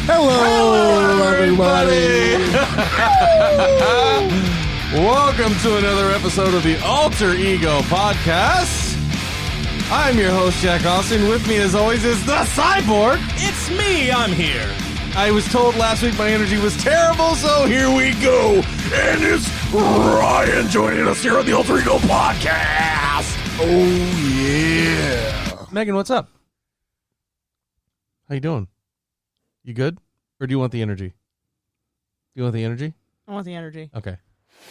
Hello, everybody. Welcome to another episode of the Alter Ego Podcast. I'm your host, Jack Austin. With me, as always, is the Cyborg. It's me, I'm here. I was told last week my energy was terrible, so here we go. And it's Ryan joining us here on the Alter Ego Podcast. Oh, yeah. Megan, what's up? How you doing? You good? Or do you want the energy? Do you want the energy? I want the energy. Okay.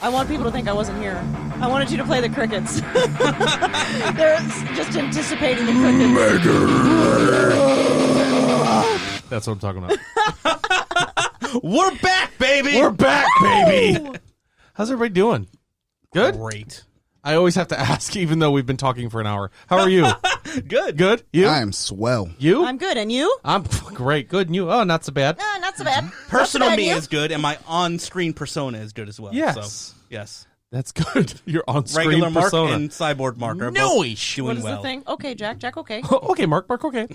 I want people to think I wasn't here. I wanted you to play the crickets. They're just anticipating the crickets. That's what I'm talking about. We're back, baby. We're back, baby. How's everybody doing? Good? Great. I always have to ask, even though we've been talking for an hour. How are you? Good. Good? You? I am swell. You? I'm good, and you? I'm great. Good. And you? Oh, not so bad. Not so bad. Personal Not so bad, me you? is good, and my on-screen persona is good as well. Yes. So, yes. That's good. You're on screen Regular Mark persona. and Cyborg Mark are No both ish. doing What is well. the thing? Okay, Jack, okay. Okay, Mark, okay.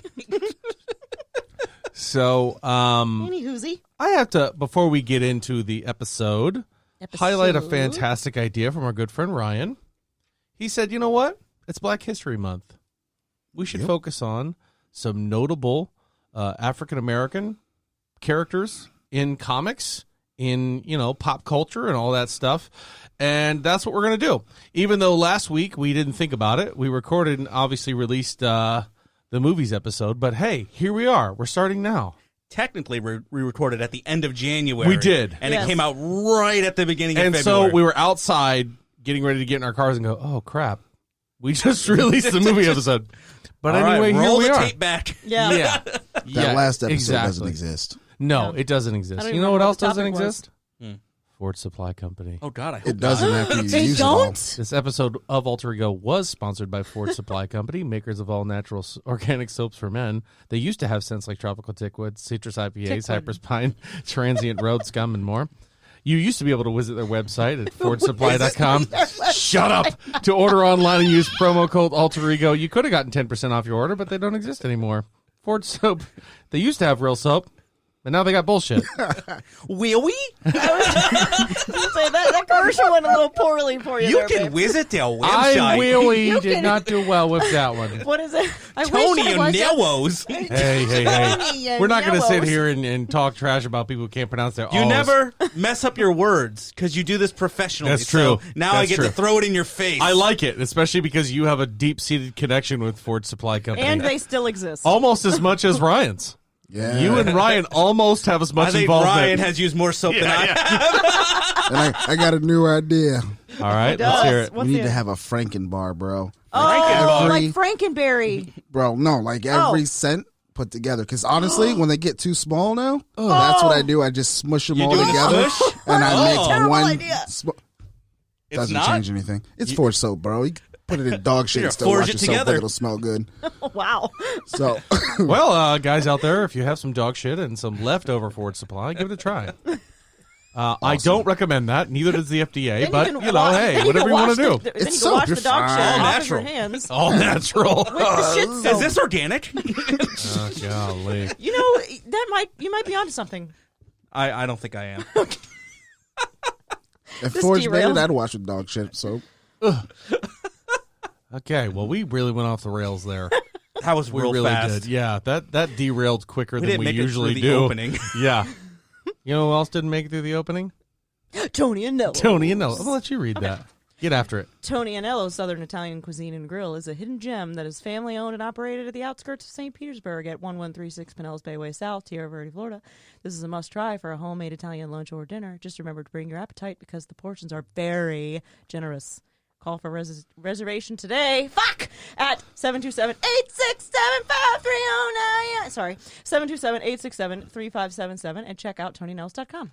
So, Any hoozy? I have to, before we get into the episode, highlight a fantastic idea from our good friend Ryan. He said, you know what? It's Black History Month. We should focus on some notable African-American characters in comics, in, pop culture and all that stuff. And that's what we're going to do. Even though last week we didn't think about it. We recorded and obviously released the movies episode. But hey, here we are. We're starting now. Technically, we recorded at the end of January. We did. And Yes. it came out right at the beginning of And February. so we were outside getting ready to get in our cars and go, oh, crap. We just released the movie episode. But All right, anyway, roll here we the are. tape back. Yeah. That last episode doesn't exist. No, Yeah. it doesn't I exist. don't You even know what remember else what the doesn't topic was. exist? Ford Supply Company. Oh, God, I hope It doesn't after you They use it all. don't? This episode of Alter Ego was sponsored by Ford Supply Company, makers of all natural organic soaps for men. They used to have scents like tropical tickwood, citrus IPA, Tickwood. cypress pine, transient road scum, and more. You used to be able to visit their website at fordsupply.com. Shut up! To order online and use promo code Alter Ego. You could have gotten 10% off your order, but they don't exist anymore. Ford soap. They used to have real soap, but now they got bullshit. Will we? Say that commercial went a little poorly for you. You there, can babe. visit their I website. really You did can- not do well with that one. What is it? I Tony wish I was Nellos. Hey. We're not going to sit Nellos. here and talk trash about people who can't pronounce their You O's. never mess up your words because you do this professionally. That's true. So now I That's get true. to throw it in your face. I like it, especially because you have a deep-seated connection with Ford Supply Company. And they still exist. almost as much as Ryan's. Yeah. You and Ryan almost have as much I think involvement. Ryan has used more soap than I have. And I got a new idea. All right, does. let's hear it. What's we need the- to have a Frankenbar, bro. Oh, Every- like Frankenberry. Bro, no, like every Oh. scent put together. Because honestly, when they get too small now, that's what I do. I just smush them You all doing a together. smush? And I Oh. make Terrible one. idea. It's Doesn't not? change anything. It's Ford soap, bro. You can put it in dog shit Here, and still forge wash it yourself, together. but it'll smell good. Oh, wow. So, Well, guys out there, if you have some dog shit and some leftover Ford Supply, give it a try. I don't recommend that. Neither does the FDA. Then But, can you know, wash- hey, then whatever you want to do. Then It's you soap, can wash you're the dog shit fine. off of your Natural. hands. All natural. With the shit Is soap. this organic? Oh, golly. You know, you might be onto something. I don't think I am. if This Ford's made derailed. it, I'd wash with dog shit. So, Okay, well, we really went off the rails there. That was We real really fast. did. Yeah, that derailed quicker We than didn't we make usually it through the do. opening. Yeah. You know who else didn't make it through the opening? Tony Anello. Tony Anello. I'll let you read that. Get after it. Tony Anello's Southern Italian Cuisine and Grill is a hidden gem that is family owned and operated at the outskirts of St. Petersburg at 1136 Pinellas Bay Way South, Tierra Verde, Florida. This is a must try for a homemade Italian lunch or dinner. Just remember to bring your appetite because the portions are very generous. Call for reservation today. Fuck! At 727-867-5309. Sorry, 727-867-3577 and check out TonyNels.com.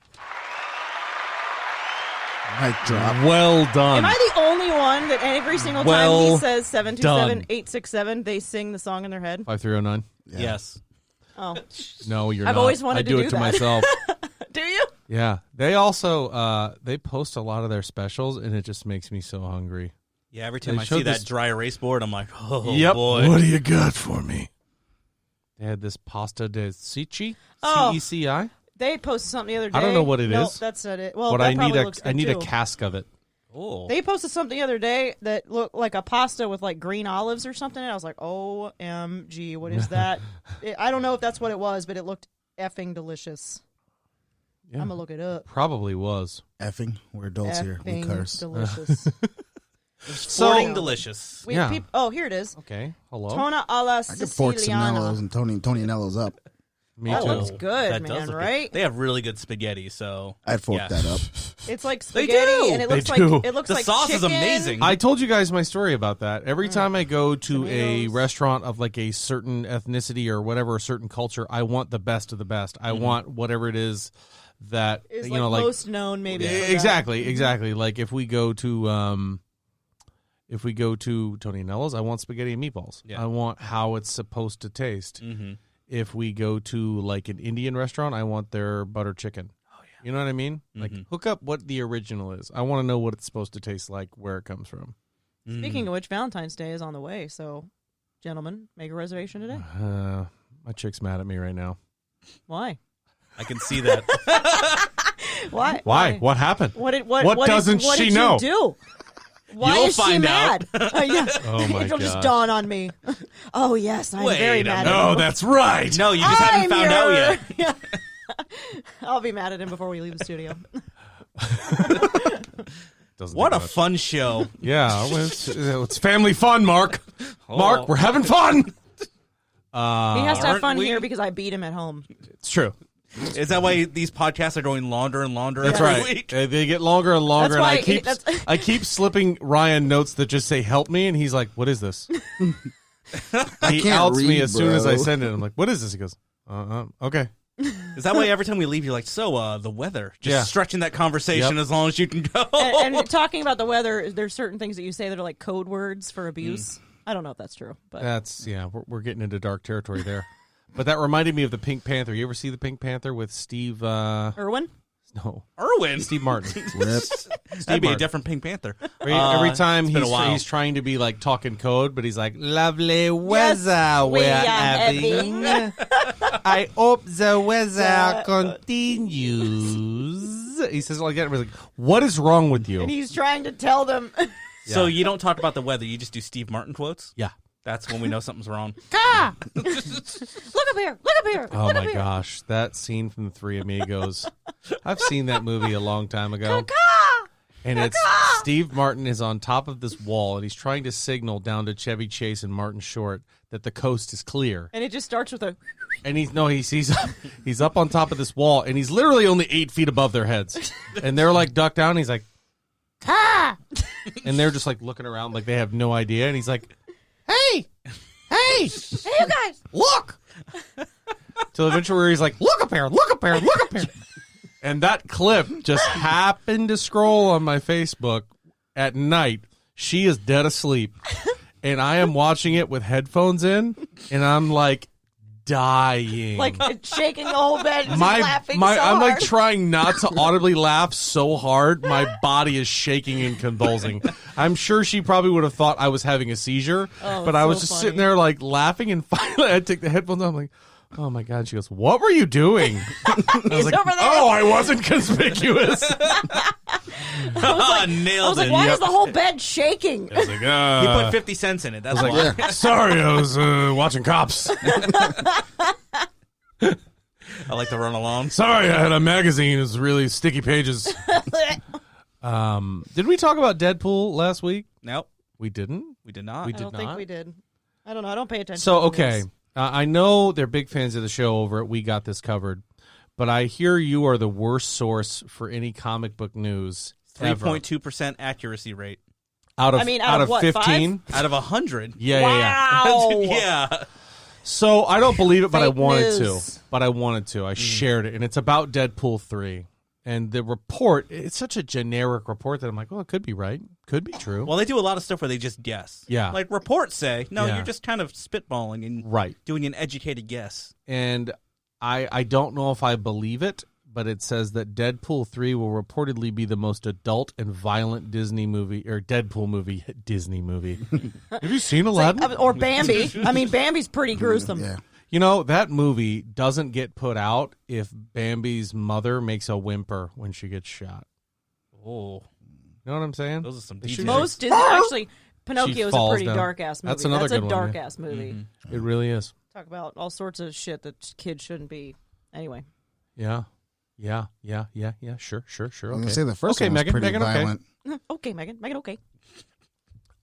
mic drop. Well done. Am I the only one that every single time Well he says 727-867, they sing the song in their head? 5309? Yes. Oh, No, you're I've not. always wanted I to do do it to that. myself. do you? Yeah. They also they post a lot of their specials, and it just makes me so hungry. Yeah, every time They I showed see this- that dry erase board, I'm like, oh, Yep. boy. What do you got for me? They had this pasta de ceci, Oh. CECI. They posted something the other day. I don't know what it no, is. that's not it. Well, But that I probably looks good need a too. cask of it. Oh. They posted something the other day that looked like a pasta with like green olives or something. And I was like, OMG, what is that? I don't know if that's what it was, but it looked effing delicious. Yeah. I'm going to look it up. Probably was. Effing. We're adults here. We Effing curse. delicious. Sporting delicious. We Yeah. Here it is. Okay. Hello. Tona alla I could fork some Nellos Siciliana. and Tony Nellos up. Me That too. looks good, That does man, look right? good. They have really good spaghetti, so I'd fork yeah. that up. It's like They spaghetti, do. and it They looks do. like it looks The like sauce is chicken. amazing. I told you guys my story about that. Every time I go to a Tomatoes. restaurant of like a certain ethnicity or whatever, a certain culture, I want the best of the best. I want whatever it is that Is you know, like most known, maybe. for that. exactly. Like if we go to Tony Nello's, I want spaghetti and meatballs. Yeah. I want how it's supposed to taste. Mhm. If we go to like an Indian restaurant, I want their butter chicken. Oh yeah, you know what I mean? Like hook up what the original is. I want to know what it's supposed to taste like, where it comes from. Speaking of which, Valentine's Day is on the way, so gentlemen, make a reservation today. My chick's mad at me right now. Why? I can see that. Why? Why? What happened? What did doesn't what she did know? You do? Why You'll is she find mad? Yeah. Oh my It'll just gosh. dawn on me. Oh yes, I'm Wait very a mad. minute. at Oh, him. that's right. No, you just haven't found out yet. I'll be mad at him before we leave the studio. Doesn't What take a much. fun show. Yeah, well, it's family fun, Mark. Mark, we're having fun. He has to have Aren't fun we? here because I beat him at home. It's true. Is that why these podcasts are going longer and longer That's every right. week? They get longer and longer, That's and why I keep slipping Ryan notes that just say "help me," and he's like, "What is this?" He can't outs me read, as soon as I bro. send it. I'm like, "What is this?" He goes, "Okay." Is that why every time we leave, you're like, so, the weather? Just Yeah. stretching that conversation Yep. as long as you can go. And talking about the weather, there's certain things that you say that are like code words for abuse. I don't know if that's true, but That's we're getting into dark territory there. But that reminded me of the Pink Panther. You ever see the Pink Panther with Steve? Irwin. No, Irwin. Steve Martin. Rip. That'd be a Martin. different Pink Panther. Every time it's been a while. he's trying to be like talking code, but he's like, "Lovely weather we we're are having. I hope the weather continues." He says like that. We're like, "What is wrong with you?" And he's trying to tell them. So you don't talk about the weather. You just do Steve Martin quotes? Yeah. That's when we know something's wrong. Ah! Look up here! Look up here! Oh look up my here. gosh, that scene from The Three Amigos. I've seen that movie a long time ago. And it's Steve Martin is on top of this wall, and he's trying to signal down to Chevy Chase and Martin Short that the coast is clear. And it just starts with a. And he's up on top of this wall, and he's literally only 8 feet above their heads. And they're like ducked down. And he's like, Ah! and they're just like looking around like they have no idea. And he's like, hey, Hey, you guys! look. Till eventually he's like, look up here, look up here, look up here. And that clip just happened to scroll on my Facebook at night. She is dead asleep. And I am watching it with headphones in, and I'm like dying. Like it's shaking the whole bed. And my laughing my so I'm like hard. trying not to audibly laugh so hard my body is shaking and convulsing. I'm sure she probably would have thought I was having a seizure, but I was so just funny. sitting there like laughing, and finally I take the headphones off. I'm like, oh my god. She goes, what were you doing? I was like, over there. oh, I wasn't conspicuous. I Nailed was like, it. why is the whole bed shaking? I was like, He put 50 cents in it. That's why. sorry, I was watching Cops. I like to run along. Sorry, I had a magazine. It was really sticky pages. Did we talk about Deadpool last week? Nope, We didn't. we did not. We I did don't not. think we did. I don't know. I don't pay attention. So, to okay. this. I know they're big fans of the show over at We Got This Covered, but I hear you are the worst source for any comic book news ever. 3.2% accuracy rate Out of, I mean, out of what, 15? out of 100. Yeah. Wow. Yeah. So I don't believe it, but I Fake wanted news. to. But I wanted to. I shared it, and it's about Deadpool 3. And the report, it's such a generic report that I'm like, well, it could be right. Could be true. Well, they do a lot of stuff where they just guess. Yeah. Like reports say, no, Yeah. you're just kind of spitballing and Right. doing an educated guess. And I don't know if I believe it but it says that Deadpool 3 will reportedly be the most adult and violent Disney movie, or Deadpool movie, Disney movie. Have you seen Aladdin? Or Bambi. I mean, Bambi's pretty gruesome. Yeah. You know, that movie doesn't get put out if Bambi's mother makes a whimper when she gets shot. Oh, You know what I'm saying? those are some They deep should- Most Disney, actually, Pinocchio is a falls pretty down. dark-ass movie. That's another a good one, yeah. dark-ass movie. It really is. Talk about all sorts of shit that kids shouldn't be. Anyway. Yeah. Sure. I was Okay. gonna say the first Okay, one was Megan, pretty Megan, okay. violent. Okay, Megan. Megan, okay.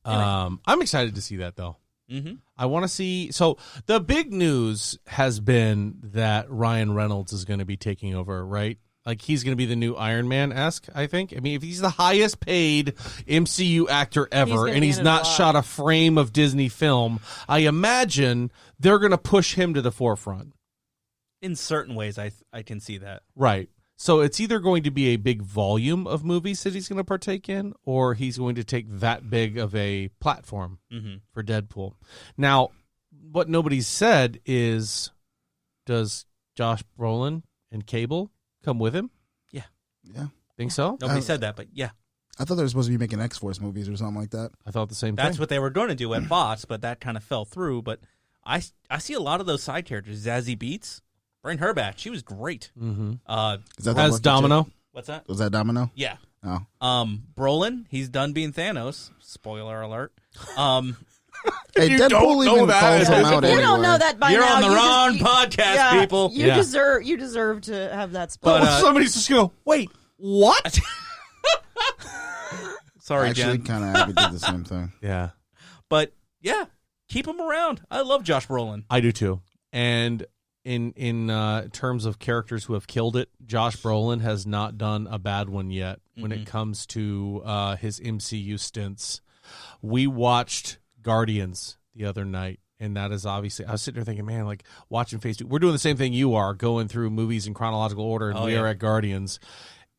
I'm excited to see that, though. Mm-hmm. I want to see. So the big news has been that Ryan Reynolds is going to be taking over, right? Like he's going to be the new Iron Man-esque, I think. I mean, if he's the highest paid MCU actor ever gonna and be he's in it a not lot. shot a frame of Disney film, I imagine they're going to push him to the forefront. In certain ways, I can see that. Right. So it's either going to be a big volume of movies that he's going to partake in, or he's going to take that big of a platform for Deadpool. Now, what nobody's said is, does Josh Brolin and Cable come with him? Yeah. Think so? Nobody said that, but yeah, I thought they were supposed to be making X-Force movies or something like that. I thought the same that's thing. what they were going to do at Fox, but that kind of fell through. But I see a lot of those side characters. Zazie Beetz, bring her back. She was great. Mm-hmm. Is that the As lucky Domino. What's that? chick? Was that Domino? Yeah. Oh. Brolin, he's done being Thanos. Spoiler alert. Hey, You Deadpool don't know even that. calls him out You anyway. don't know that by You're now. on the You wrong just- podcast, yeah, people. You Yeah. deserve to have that spot. But, Somebody's just going to go, wait, what? Sorry, Actually, Jen. kind of happy did the same thing. Yeah, But yeah, keep him around. I love Josh Brolin. I do too. And in terms of characters who have killed it, Josh Brolin has not done a bad one yet when it comes to his MCU stints. We watched Guardians the other night, and that is obviously, I was sitting there thinking, man, like watching Phase 2. We're doing the same thing you are, going through movies in chronological order, and Oh, we yeah. are at Guardians.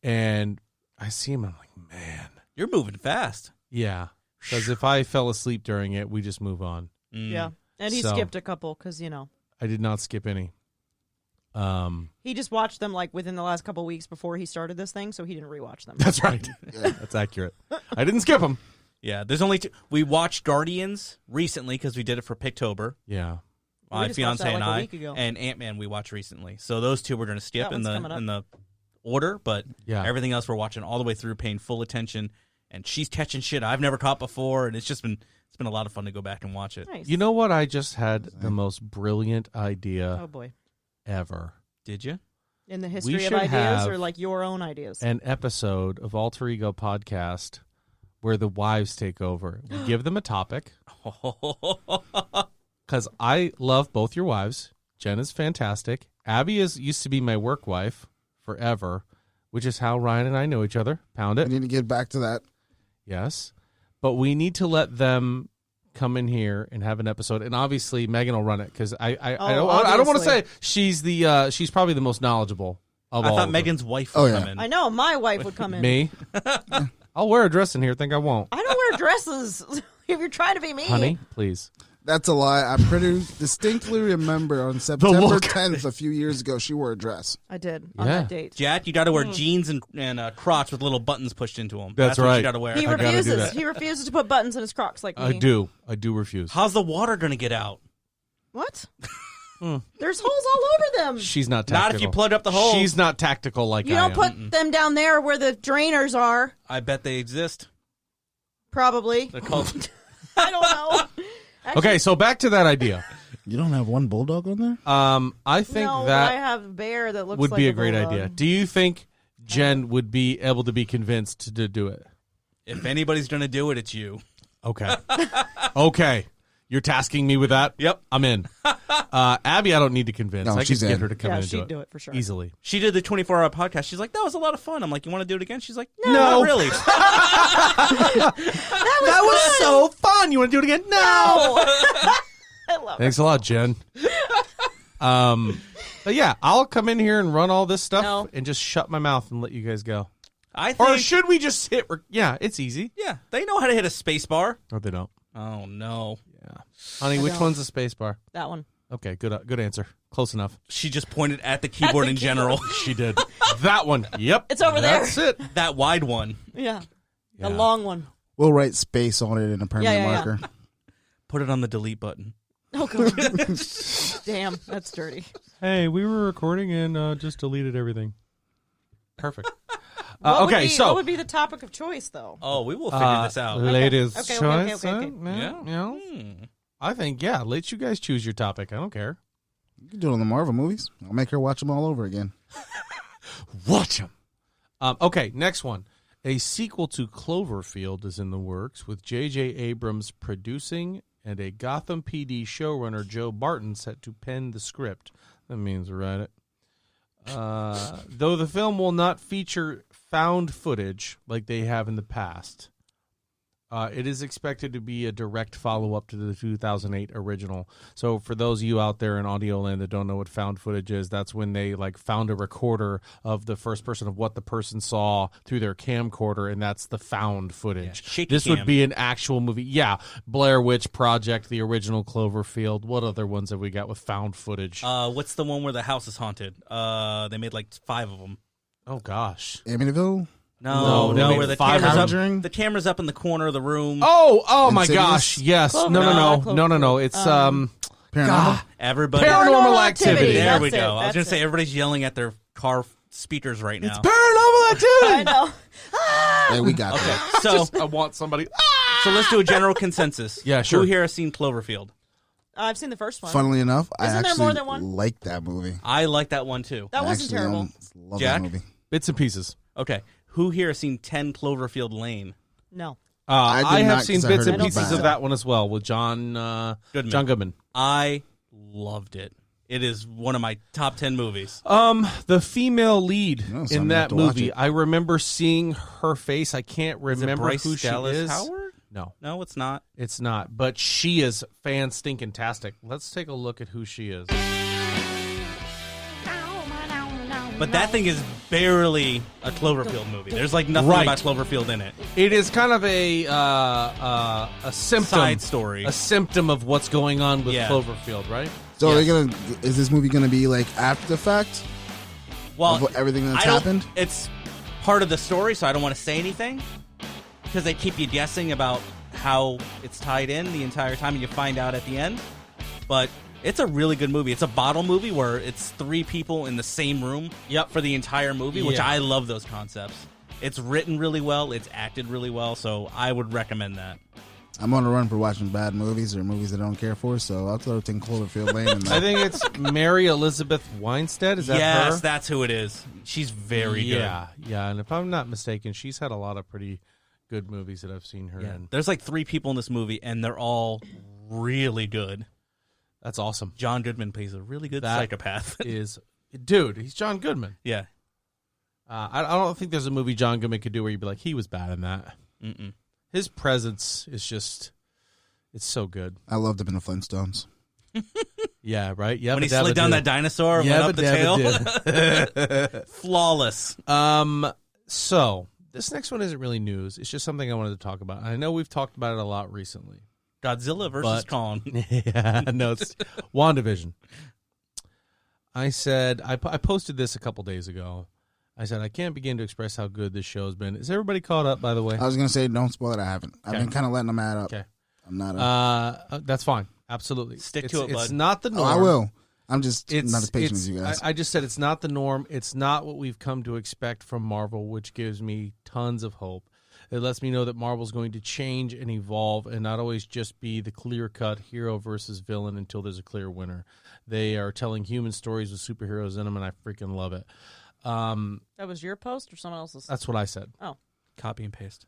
And I see him, and I'm like, man, You're moving fast. yeah. Because if I fell asleep during it, we just move on. Yeah, and he So- skipped a couple because I did not skip any. he just watched them like within the last couple weeks before he started this thing, so he didn't rewatch them. That's right. That's accurate. I didn't skip them. Yeah, there's only two. We watched Guardians recently because we did it for Picktober. Yeah. We My just watched fiance that, and like, a I, week ago. and Ant-Man we watched recently. So those two we're going to skip That in one's coming up. the order, but Yeah. everything else we're watching all the way through, paying full attention. And she's catching shit I've never caught before, and it's been a lot of fun to go back and watch it. Nice. You know what? I just had the most brilliant idea Oh boy. ever. Did you? In the history of should ideas, have or like your own ideas? An episode of Alter Ego Podcast where the wives take over. We give them a topic because I love both your wives. Jen is fantastic. Abby used to be my work wife forever, which is how Ryan and I know each other. Pound We it. need to get back to that. Yes. But we need to let them come in here and have an episode. And obviously Megan will run it because I don't want to say obviously. she's probably the most knowledgeable of I all thought of them. Megan's wife Oh, would yeah. come in. I know my wife would come in. Me? I'll wear a dress in here. Think I won't. I don't wear dresses. If you're trying to be me, Honey, please. That's a lie. I pretty distinctly remember on September look. 10th a few years ago, she wore a dress. I did on Yeah. that date. Jack, you got to wear jeans and Crocs with little buttons pushed into them. That's what right. you got to wear. He I gotta do refuses. that. He refuses to put buttons in his Crocs like me. I do refuse. How's the water going to get out? What? There's holes all over them. She's not tactical. Not if you plug up the holes. She's not tactical like You I don't am. put them down there where the drainers are. I bet they exist. Probably. They're called. I don't know. Okay, so back to that idea. You don't have one bulldog on there? I think no, I that have a bear that looks would like be a great bulldog. idea. Do you think Jen would be able to be convinced to do it? If anybody's going to do it, it's you. Okay. Okay. You're tasking me with that? Yep. I'm in. Abby, I don't need to convince. No, I can she's get in. her to come Yeah, in and she'd do it. do it for sure. Easily. She did the 24-hour podcast. She's like, that was a lot of fun. I'm like, you want to do it again? She's like, No. not really. That was so fun. You want to do it again? No. I love Thanks a lot, Jen. But yeah, I'll come in here and run all this stuff No. and just shut my mouth and let you guys go. I Or think, should we just hit? Yeah, it's easy. yeah, they know how to hit a space bar. Or they don't. Oh, no. Yeah, honey, which don't. one's a space bar? that one. Okay, good answer. Close enough. She just pointed at the keyboard in general. She did. That one. Yep. It's over there. That's it. That wide one. Yeah. Yeah. The long one. We'll write space on it in a permanent Yeah. marker. Put it on the delete button. Oh, God. Damn, that's dirty. Hey, we were recording and just deleted everything. Perfect. What Okay, what would be the topic of choice, though? Oh, we will figure this out. Ladies' Okay, choice. okay. Yeah. You know, I think, let you guys choose your topic. I don't care. You can do it on the Marvel movies. I'll make her watch them all over again. Watch them. Okay, next one. A sequel to Cloverfield is in the works, with J.J. Abrams producing and a Gotham PD showrunner, Joe Barton, set to pen the script. That means write it. Though the film will not feature found footage like they have in the past, it is expected to be a direct follow-up to the 2008 original. So for those of you out there in audio land that don't know what found footage is, that's when they found a recorder of the first person of what the person saw through their camcorder, and that's the found footage. shaky This cam. would be an actual movie. Yeah, Blair Witch Project, the original Cloverfield. What other ones have we got with found footage? What's the one where the house is haunted? They made 5 of them. Oh, gosh. Amityville? No, they made where the 5 camera's Conjuring? up. The camera's up in the corner of the room. Oh my Insidious? gosh. Yes. Cloverfield. No. It's, Paranormal? Everybody. Paranormal Activity. There we That's go. it, I was going that's to say, it. everybody's yelling at their car speakers right now. Paranormal Activity. I know. Hey, we got that. So, I want somebody. so let's do a general consensus. Yeah, sure. Who here has seen Cloverfield? I've seen the first one. Funnily enough, I Isn't there actually more than one? like that movie. I like that one too. That wasn't Actually, terrible. Love Jack? that movie. Bits and pieces. Okay. Who here has seen 10 Cloverfield Lane? No. I did I have not, seen 'cause I bits heard and it was pieces bad. of that one as well with John Goodman. I loved it. It is one of my top 10 movies. The female lead No, so in I'm gonna have that to watch movie, it. I remember seeing her face. I can't Is it remember Bryce who she Dallas is. Howard? No, No, it's not. it's not. But she is fan-stinking-tastic. Let's take a look at who she is. But that thing is barely a Cloverfield movie. There's nothing Right. about Cloverfield in it. It is kind of a symptom, Side story. a symptom of what's going on with Yeah. Cloverfield, right? So are they Yes. is this movie gonna be after the fact Well, of everything that's I don't- happened? It's part of the story, so I don't want to say anything because they keep you guessing about how it's tied in the entire time, and you find out at the end. But it's a really good movie. It's a bottle movie where it's 3 people in the same room for the entire movie, which Yeah. I love those concepts. It's written really well. It's acted really well, so I would recommend that. I'm on a run for watching bad movies or movies I don't care for, so I'll throw it in Cloverfield Lane. And I think it's Mary Elizabeth Winstead. Is that yes, her? that's who it is. She's very good. Yeah. And if I'm not mistaken, she's had a lot of pretty good movies that I've seen her in. There's 3 people in this movie, and they're all really good. That's awesome. John Goodman plays a really good That psychopath. Dude, he's John Goodman. Yeah. I don't think there's a movie John Goodman could do where you'd be like, he was bad in that. Mm-mm. His presence is just, it's so good. I loved him in the Flintstones. Yeah, right? Yeah, When he slid down that dinosaur and went up the tail. Flawless. So, this next one isn't really news. It's just something I wanted to talk about. I know we've talked about it a lot recently. Godzilla versus But- Kong. Yeah, no, it's WandaVision. I said, I posted this a couple days ago. I said, I can't begin to express how good this show's been. Is everybody caught up, by the way? I was gonna say, don't spoil it. I haven't. I've Okay. been kind of letting them add up. Okay. I'm not. That's fine. Absolutely. Stick It's- to it, It's bud. not the Oh, norm. I will. I'm just It's not as patient it's- as you guys. I just said it's not the norm. It's not what we've come to expect from Marvel, which gives me tons of hope. It lets me know that Marvel's going to change and evolve and not always just be the clear-cut hero versus villain until there's a clear winner. They are telling human stories with superheroes in them, and I freaking love it. That was your post or someone else's? That's what I said. Oh. Copy and paste.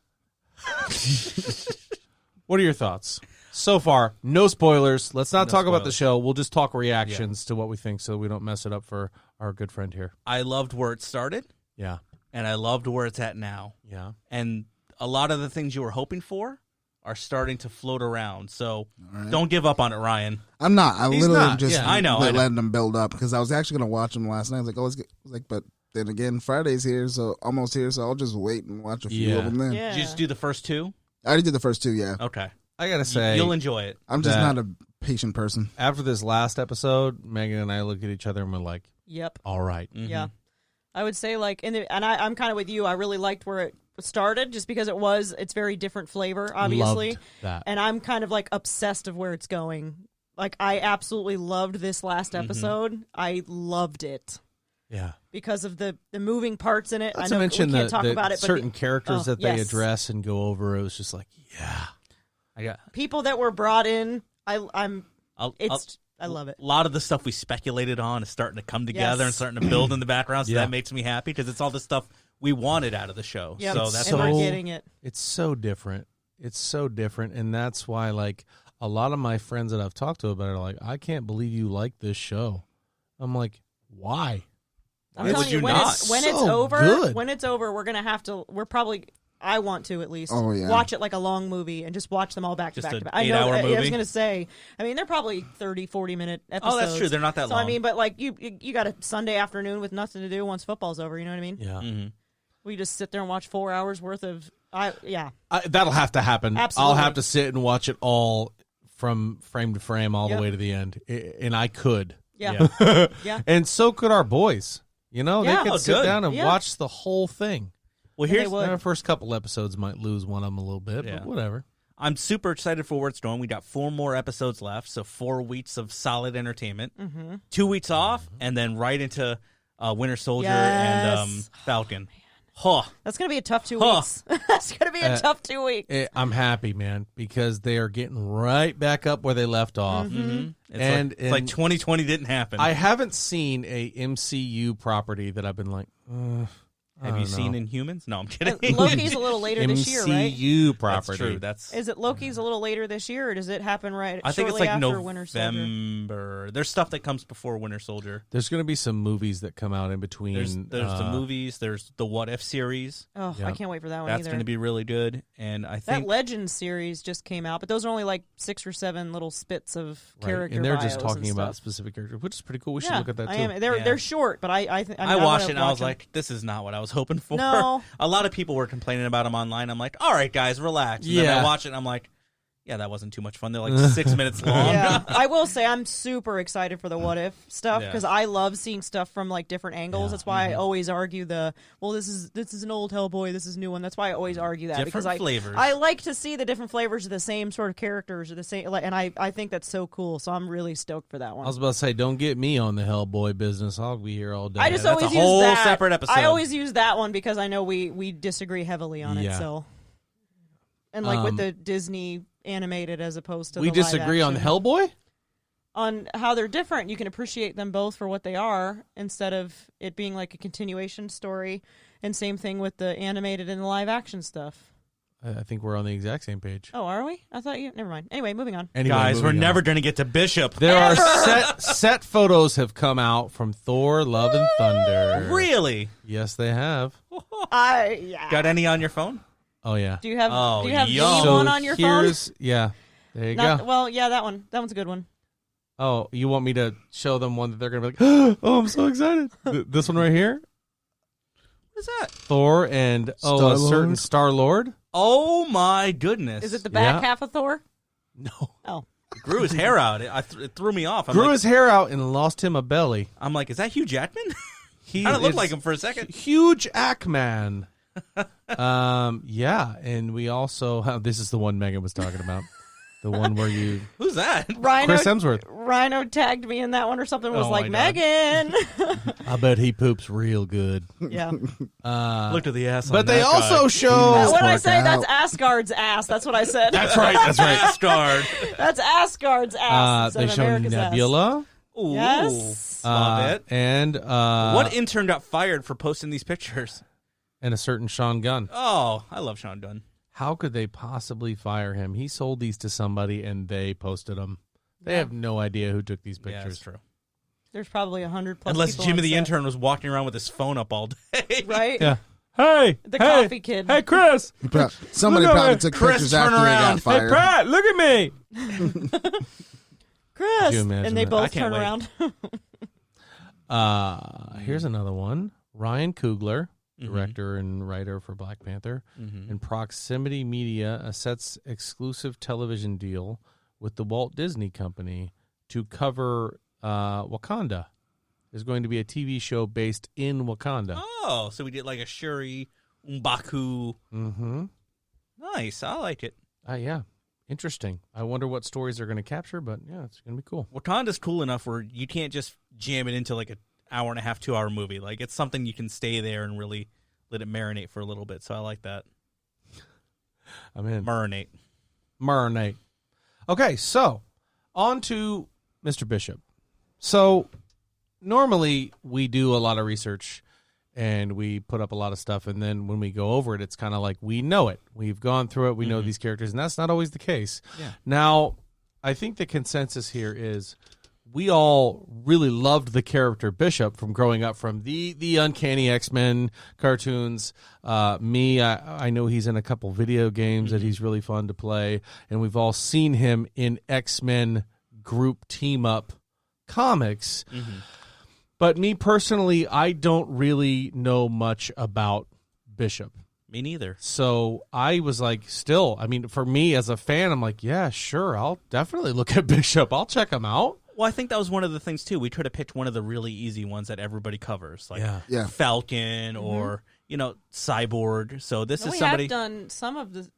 What are your thoughts? So far, no spoilers. Let's not No talk about the spoilers. show. We'll just talk reactions to what we think so we don't mess it up for our good friend here. I loved where it started, Yeah. and I loved where it's at now. Yeah. And a lot of the things you were hoping for are starting to float around. So right. don't give up on it, Ryan. I'm not. I He's literally not. just Yeah. I know. letting them build up because I was actually gonna watch them last night. I was like, oh, it's good. I was like, but then again, Friday's here, so almost here, so I'll just wait and watch a few Yeah. of them then. Yeah. Did you just do the first 2? I already did the first 2. Yeah, Okay. I got to say, You'll enjoy it. I'm just That- not a patient person. After this last episode, Megan and I looked at each other and were like, Yep. all right. Mm-hmm. Yeah. I would say like, I'm kind of with you. I really liked where it started just because it's very different flavor, obviously. Loved that. And I'm kind of like obsessed of where it's going. Like, I absolutely loved this last episode. I loved it. Yeah. Because of the moving parts in it. Not I to know mention we can't talk about it, but certain characters that they yes. address and go over, it was just like, yeah. I got people that were brought in, I love it. A lot of the stuff we speculated on is starting to come together and starting to build in the background, so that makes me happy because it's all the stuff we wanted out of the show. Yep. So that's and we're getting it. It's so different. It's so different, and that's why, like, a lot of my friends that I've talked to about it are like, I can't believe you like this show. I'm like, why? I'm telling you, when it's over, we're gonna have to. I want to at least watch it like a long movie and just watch them all back to back. I know. I was gonna say. I mean, they're probably 30, 40-minute episodes. Oh, that's true. They're not that long. I mean, but like you got a Sunday afternoon with nothing to do once football's over. You know what I mean? Yeah. Mm-hmm. We just sit there and watch 4 hours worth of. That'll have to happen. Absolutely. I'll have to sit and watch it all from frame to frame all the way to the end, and I could. Yeah. Yeah. And so could our boys. You know, Yeah. they could sit down and watch the whole thing. Well, here's the first couple episodes might lose one of them a little bit, but whatever. I'm super excited for where it's going. We got 4 more episodes left, so 4 weeks of solid entertainment. 2 weeks off, and then right into Winter Soldier and Falcon. Huh. That's going to be a tough 2 weeks. That's going to be a tough 2 weeks. I'm happy, man, because they are getting right back up where they left off. It's like 2020 didn't happen. I haven't seen a MCU property that I've been like, have you seen Inhumans? No, I'm kidding. Loki's a little later this year, right? MCU property. That's true. Is it Loki's a little later this year, or does it happen right? I think it's like after Winter Soldier? November. There's stuff that comes before Winter Soldier. There's going to be some movies that come out in between. There's the movies. There's the What If series. Oh, I can't wait for that one. That's going to be really good. And I think that Legends series just came out, but those are only like 6 or 7 little spits of character. And they're just bios talking and about stuff. specific characters, which is pretty cool. We should look at that too. They're short, but I watched it and I was like, this is not what I was hoping for. No. A lot of people were complaining about them online. I'm like, all right, guys, relax. And then I watch it and I'm like, yeah, that wasn't too much fun. They're like 6 minutes long. Yeah, I will say I'm super excited for the What If stuff because I love seeing stuff from like different angles. That's why I always argue this is an old Hellboy, this is a new one. That's why I always argue that Different flavors. I like to see the different flavors of the same sort of characters or the same, and I think that's so cool. So I'm really stoked for that one. I was about to say, don't get me on the Hellboy business. I'll be here all day. I just that's always a whole use that. separate episode. I always use that one because I know we disagree heavily on it. So, and like with the Disney animated as opposed to we the disagree live on action. Hellboy. On how they're different, you can appreciate them both for what they are instead of it being like a continuation story. And same thing with the animated and the live action stuff. I think we're on the exact same page. Oh, are we? I thought you. Never mind. Anyway, moving on. Guys, we're never going to get to Bishop. There are set photos have come out from Thor: Love and Thunder. Really? Yes, they have. Got any on your phone? Oh yeah. Do you have yum. anyone on your phone? Yeah. There you go. Well, yeah, that one. That one's a good one. Oh, you want me to show them one that they're going to be like, oh, I'm so excited. This one right here? What is that? Thor and a certain Star-Lord. Oh, my goodness. Is it the back half of Thor? No. Oh. He grew his hair out. It threw me off. Grew his hair out and lost him a belly. I'm like, is that Hugh Jackman? He I don't look like him for a second. Huge Ackman. Yeah, and we also have, this is the one Megan was talking about. The one where you... Who's that? Chris Hemsworth. Rhino tagged me in that one or something. Was like, my Megan. I bet he poops real good. Yeah. Look at the ass on But they that also guy. show... What did I say? That's Asgard's ass. That's what I said. That's right. Asgard. That's Asgard's ass. They instead of show America's Nebula. Ooh. Yes. Love it. And... what intern got fired for posting these pictures? And a certain Sean Gunn. Oh, I love Sean Gunn. How could they possibly fire him? He sold these to somebody and they posted them. They have no idea who took these pictures. Yeah, that's true. There's probably 100 plus Unless people Jimmy on the set. intern was walking around with his phone up all day. Right? Yeah. Hey, The coffee kid. Hey, Chris. Somebody Look probably over. took Chris, pictures turn after around. they got fired. Hey, Pratt, look at me. Chris. Could you imagine And they that? both I can't turn wait. around. Here's another one. Ryan Coogler, director and writer for Black Panther, and Proximity Media sets exclusive television deal with the Walt Disney Company to cover Wakanda. There's going to be a TV show based in Wakanda. Oh, so we did like a Shuri, M'Baku. Mm-hmm. Nice. I like it. Yeah. Interesting. I wonder what stories they're going to capture, but yeah, it's going to be cool. Wakanda's cool enough where you can't just jam it into like an hour and a half, 2 hour movie. Like it's something you can stay there and really let it marinate for a little bit. So I like that. I'm in. Marinate. Okay, so on to Mr. Bishop. So normally we do a lot of research and we put up a lot of stuff, and then when we go over it, it's kind of like we know it. We've gone through it. We know these characters, and that's not always the case. Yeah. Now, I think the consensus here is we all really loved the character Bishop from growing up from the Uncanny X-Men cartoons. I know he's in a couple video games that he's really fun to play, and we've all seen him in X-Men group team-up comics. Mm-hmm. But me personally, I don't really know much about Bishop. Me neither. So I was like, still, I mean, for me as a fan, I'm like, yeah, sure, I'll definitely look at Bishop. I'll check him out. Well, I think that was one of the things, too. We tried to pick one of the really easy ones that everybody covers, like Yeah. Falcon or, Cyborg. So this is somebody... We have done some of the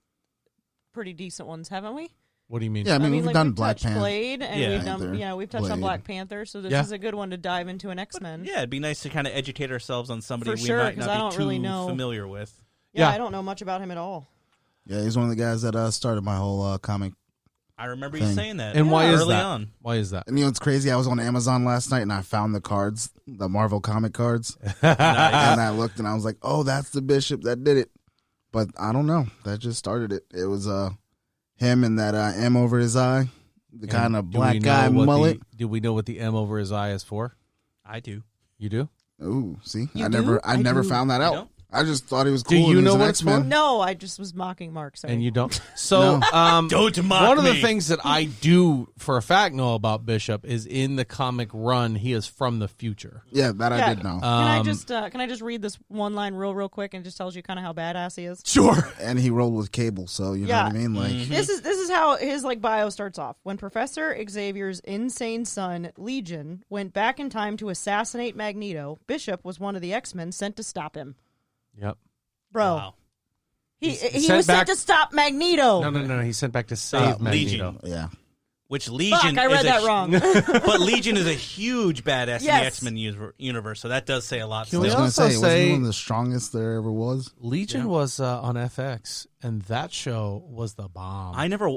pretty decent ones, haven't we? What do you mean? Yeah, I mean, we've done we've Black touched Panther. Blade, and Yeah. we've touched on Blade. Black Panther, so this Yeah. is a good one to dive into an X-Men. Yeah, it'd be nice to kind of educate ourselves on somebody For we sure, might 'cause not I be don't too really know. familiar with. Yeah, Yeah. I don't know much about him at all. Yeah, he's one of the guys that started my whole comic. I remember you Thing. saying that. And why is early that? on. Why is that? And you know what's crazy? I was on Amazon last night and I found the cards, the Marvel comic cards. Nice. And I looked and I was like, oh, that's the Bishop that did it. But I don't know. That just started it. It was him and that M over his eye, the kind of Do we black know guy what mullet. do we know what the M over his eye is for? I do. You do? Ooh, see, You I do? I never do. found that You out. don't? I just thought he was Do cool. you and he know was an what it's for? X-Men. No, I just was mocking Mark. Sorry. And you don't. So, Don't mock one of the me. things that I do for a fact know about Bishop is in the comic run, he is from the future. Yeah, that I did know. Can I just read this one line real quick, and it just tells you kind of how badass he is? Sure. And he rolled with Cable, so you know Yeah. what I mean. Like, This is how his bio starts off. When Professor Xavier's insane son Legion went back in time to assassinate Magneto, Bishop was one of the X-Men sent to stop him. Yep. Bro, Wow. he sent was back- sent to stop Magneto. No. He's sent back to save Magneto. Legion. yeah, Which Legion Fuck, I read is that wrong. but Legion is a huge badass in the Yes. X-Men universe, so that does say a lot. Can I we was still. gonna also say, wasn't say- he one of the strongest there ever was? Legion was on FX, and that show was the bomb.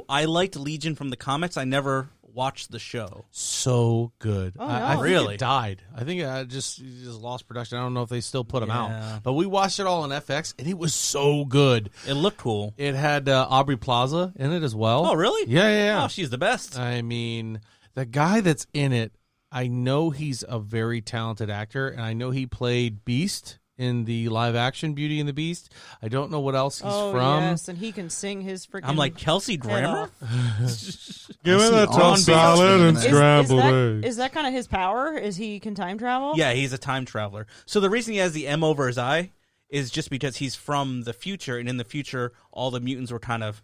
I liked Legion from the comics. I never watched the show. So good. Oh, I no. think Really? it died. I think it just lost production. I don't know if they still put them Yeah. out. But we watched it all on FX, and it was so good. It looked cool. It had Aubrey Plaza in it as well. Oh, really? Yeah. Oh, she's the best. I mean, the guy that's in it, I know he's a very talented actor, and I know he played Beast in the live-action Beauty and the Beast. I don't know what else he's from. Yes, and he can sing his freaking. I'm like Kelsey head Grammer. off. Give me that tossed salad and Is that kind of his power? Is he can time travel? Yeah, he's a time traveler. So the reason he has the M over his eye is just because he's from the future, and in the future, all the mutants were kind of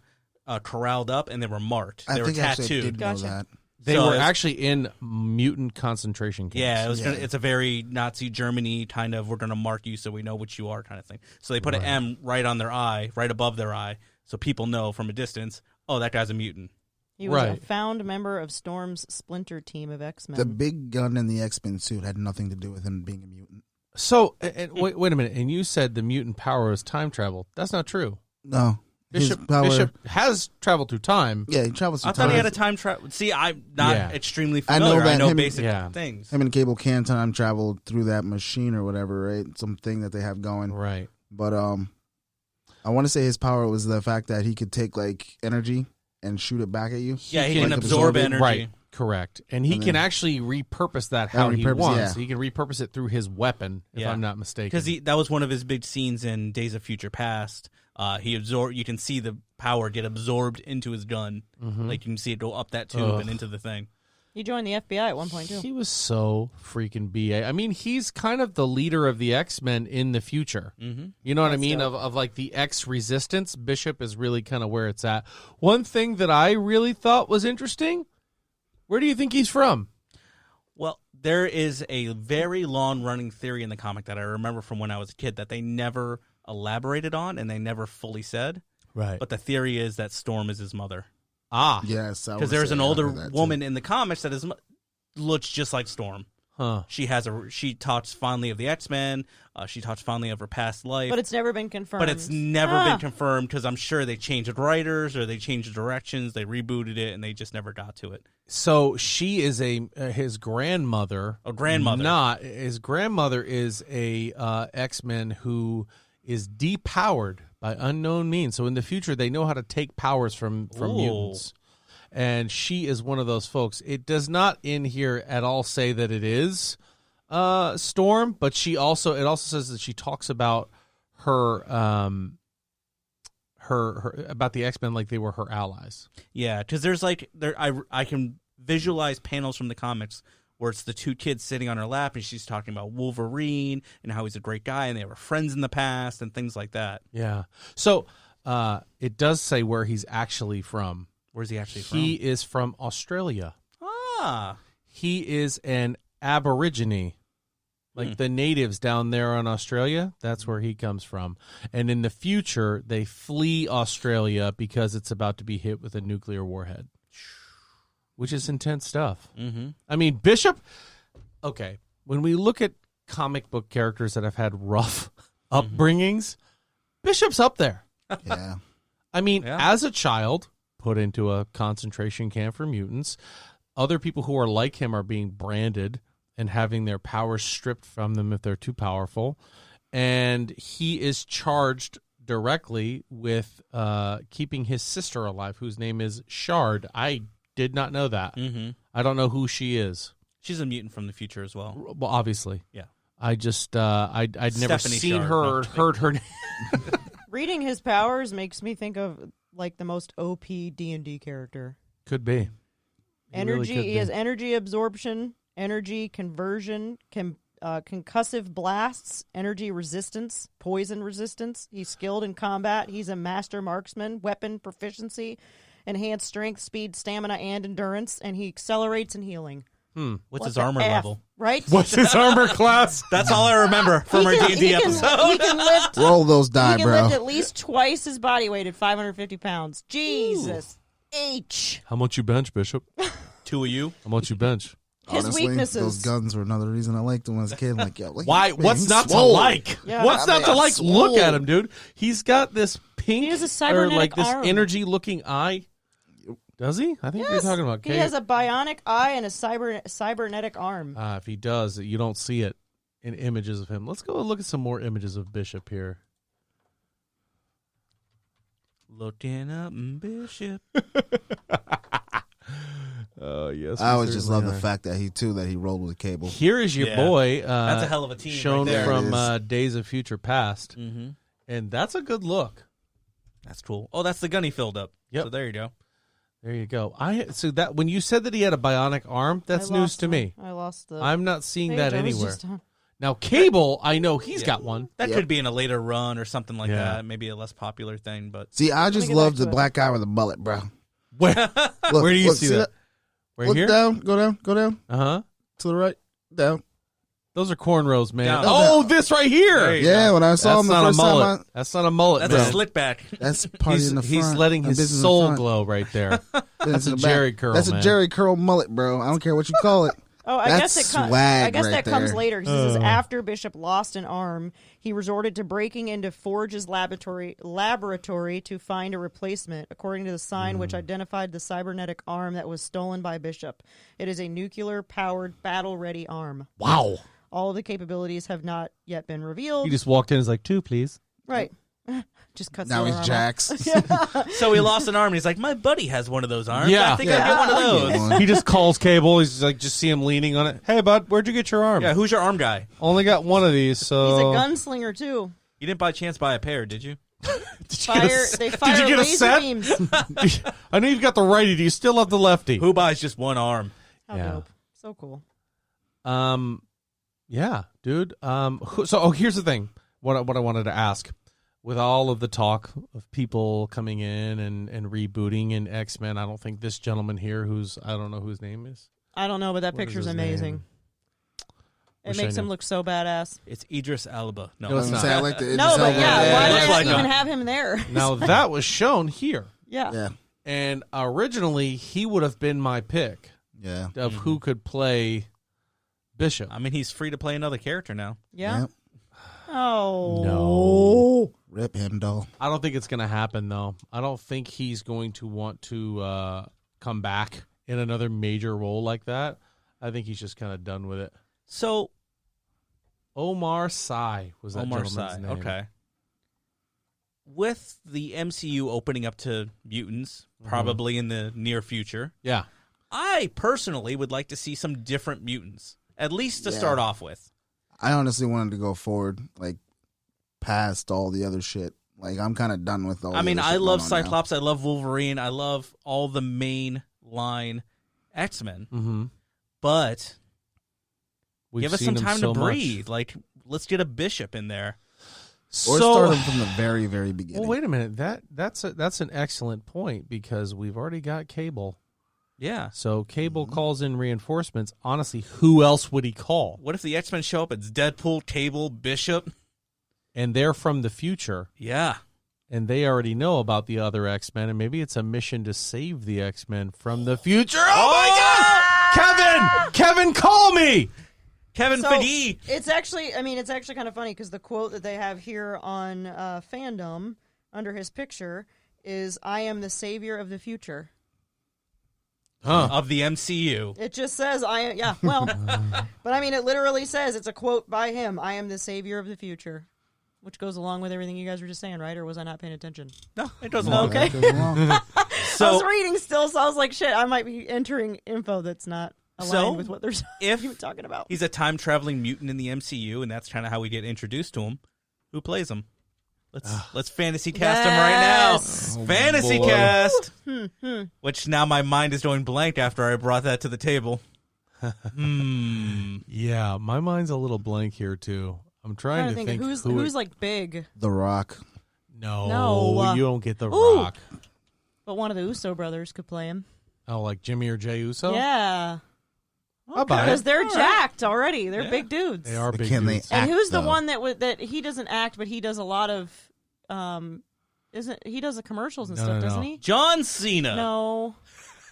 corralled up and they were marked. They I were think actually I tattooed. did know Gotcha. that. They So were it's- actually in mutant concentration camps. Yeah, Yeah. it's a very Nazi Germany kind of, we're going to mark you so we know what you are kind of thing. So they put an M right on their eye, right above their eye, so people know from a distance, oh, that guy's a mutant. He was a Right. found member of Storm's splinter team of X-Men. The big gun in the X-Men suit had nothing to do with him being a mutant. So, wait a minute. And you said the mutant power is time travel. That's not true. No, his power. Bishop has traveled through time. Yeah, he travels through I thought time. he had a time travel. See, I'm not Yeah. extremely I know familiar. I that know him- basic Yeah. things. Him and Cable can time travel through that machine or whatever, right? Something that they have going. Right. But I want to say his power was the fact that he could take like energy and shoot it back at you. Yeah, he can can absorb absorb it. energy. Right. Correct. And he And can then- actually repurpose that how he repurpose, wants. yeah. He can repurpose it through his weapon, if Yeah. I'm not mistaken. Because that was one of his big scenes in Days of Future Past. You can see the power get absorbed into his gun. Mhm. Like you can see it go up that tube Ugh. and into the thing. He joined the FBI at one point too. He was so freaking BA. I mean, he's kind of the leader of the X-Men in the future. Mm-hmm. You know what I That's mean? dope. Of like the X-Resistance. Bishop is really kind of where it's at. One thing that I really thought was interesting, where do you think he's from? Well, there is a very long-running theory in the comic that I remember from when I was a kid that they never elaborated on and they never fully said. Right. But the theory is that Storm is his mother. Ah. Yes, Because there's an older woman in the comics that looks just like Storm. Huh. She talks fondly of the X-Men. She talks fondly of her past life. But it's never been confirmed. But it's never been confirmed because I'm sure they changed writers or they changed directions. They rebooted it and they just never got to it. So she is his grandmother. A grandmother. His grandmother is a X-Men who is depowered by unknown means. So in the future, they know how to take powers from mutants. And she is one of those folks. It does not in here at all say that it is Storm, but it also says that she talks about her about the X-Men like they were her allies. Yeah, because there's I can visualize panels from the comics where it's the two kids sitting on her lap and she's talking about Wolverine and how he's a great guy and they were friends in the past and things like that. Yeah. So it does say where he's actually from. Where's he actually from? He is from Australia. Ah. He is an Aborigine. Like the natives down there in Australia, that's where he comes from. And in the future, they flee Australia because it's about to be hit with a nuclear warhead, which is intense stuff. Mm-hmm. I mean, Bishop, okay, when we look at comic book characters that have had rough upbringings, Bishop's up there. Yeah. I mean, Yeah. as a child, put into a concentration camp for mutants, other people who are like him are being branded and having their powers stripped from them if they're too powerful. And he is charged directly with keeping his sister alive, whose name is Shard. I did not know that. Mm-hmm. I don't know who she is. She's a mutant from the future as well. Well, obviously. Yeah. I just, I'd never Stephanie seen Shard, her or no. heard her name. Reading his powers makes me think of like the most OP D&D character. Could be. Energy. Really could He has be. energy absorption, energy conversion, concussive blasts, energy resistance, poison resistance. He's skilled in combat. He's a master marksman, weapon proficiency, enhanced strength, speed, stamina, and endurance, and he accelerates in healing. What's What his the armor F, level? Right? What's his armor class? That's all I remember from our D&D episode. He can lift. Roll those die, He can bro. lift at least twice his body weight at 550 pounds. Jesus. H. How much you bench, Bishop? Two of you. How much you bench? His Honestly, weaknesses. those guns were another reason I liked them as a kid. Like, yo, look, Why? man, What's he's not swole. to like? Yeah. What's I not mean, to I'm like? swole. Look at him, dude. He's got this pink He has a or cybernetic like this arm. energy-looking eye. Does he? I think you're talking about. He has a bionic eye and a cybernetic arm. If he does, you don't see it in images of him. Let's go look at some more images of Bishop here. Looking up Bishop. Oh yes, I always just love the fact that he rolled with Cable. Here is your Yeah. boy. That's a hell of a team shown right there. from There it Days of Future Past, Mm-hmm. and that's a good look. That's cool. Oh, that's the gun he filled up. Yep. So there you go. There you go. So that when you said that he had a bionic arm, that's I news lost to the- me. I lost the. I'm not seeing page. that I was anywhere. just on- Now, Cable, I know he's got one. That Yep. could be in a later run or something like Yeah. that. Maybe a less popular thing, but See, I just get love back the to it. black guy with the mullet, bro. Where, Look, where do you look, see that? Right Look here? down, go down, Uh huh. to the right, down. Those are cornrows, man. Down. Oh, this right here. There you Yeah, when I saw That's him the not a first mullet. time, That's not a mullet, that's bro. a slick back. that's party in the front. He's letting and his business in the soul front, glow right there. business a in the back. Jerry curl, That's man. a Jerry curl mullet, bro. I don't care what you call it. Oh, I That's guess it comes. swag I guess right that comes there. later. He says after Bishop lost an arm, he resorted to breaking into Forge's laboratory to find a replacement. According to the sign which identified the cybernetic arm that was stolen by Bishop, it is a nuclear-powered, battle-ready arm. Wow. All of the capabilities have not yet been revealed. He just walked in and was like, 2, please. Right. Just cuts Now the he's arm off. Jax. So he lost an arm, and he's like, my buddy has one of those arms. Yeah. I think I'll get one of I'll those. get one. He just calls Cable. He's like, just see him leaning on it. Hey, bud, where'd you get your arm? Yeah, who's your arm guy? Only got one of these, so. He's a gunslinger too. You didn't by chance buy a pair, did you? Did you get a Fire. set? They Did fire you get a laser set? beams. I know you've got the righty. Do you still have the lefty? Who buys just one arm? How Yeah. dope. So cool. Yeah, dude. So here's the thing. What I wanted to ask, with all of the talk of people coming in and rebooting in X-Men, I don't think this gentleman here, I don't know who his name is. I don't know, but that What is picture's his amazing. name? It Wish makes I him knew. look so badass. It's Idris Elba. No, I it's was not. gonna say, I like the No, Idris but Elba. yeah, Yeah, why it looks not like even him. have him there? Now that was shown here, Yeah. Yeah, and originally he would have been my pick yeah. of who could play Bishop. I mean, he's free to play another character now. Yeah. Yep. Oh. No. Rip him, doll. I don't think it's going to happen, though. I don't think he's going to want to come back in another major role like that. I think he's just kind of done with it. So Omar Sy was that Omar gentleman's Sy. name. Okay. With the MCU opening up to mutants, probably in the near future, Yeah. I personally would like to see some different mutants, at least to Yeah. start off with. I honestly wanted to go forward, like, past all the other shit. Like, I'm kind of done with all. I mean, the other I shit love going on now. Cyclops. I love Wolverine. I love all the main line X-Men. Mm-hmm. But We've give us seen some him time so to much. breathe. Like, let's get a Bishop in there. Or So, start him from the very, very beginning. well, wait a minute. That's an excellent point because we've already got Cable. Yeah. So Cable calls in reinforcements. Honestly, who else would he call? What if the X-Men show up? It's Deadpool, Cable, Bishop. And they're from the future. Yeah. And they already know about the other X-Men, and maybe it's a mission to save the X-Men from the future. Oh, my God! Kevin, call me! Kevin So, Feige. it's actually kind of funny because the quote that they have here on Fandom under his picture is, "I am the savior of the future." Huh. Of the MCU. It just says, but I mean, it literally says, it's a quote by him, "I am the savior of the future," which goes along with everything you guys were just saying, right? Or was I not paying attention? No, it doesn't. No, Okay. that goes along. I So was reading still, so I was like, shit, I might be entering info that's not aligned So, with what they're if talking about. he's a time-traveling mutant in the MCU, and that's kind of how we get introduced to him, who plays him? Let's fantasy cast him right now. Yes. Fantasy boy. cast. Which now my mind is going blank after I brought that to the table. Yeah, my mind's a little blank here, too. I'm trying to think who's like big, The Rock. No, you don't get The Ooh. Rock. but one of the Uso brothers could play him. Oh, like Jimmy or Jey Uso? Yeah. I'll buy Because it. they're jacked already. They're big dudes. They are big Can they dudes. And act, who's the though? one that he doesn't act, but he does a lot of isn't he does the commercials and No, stuff, no, doesn't no. he? John Cena. No.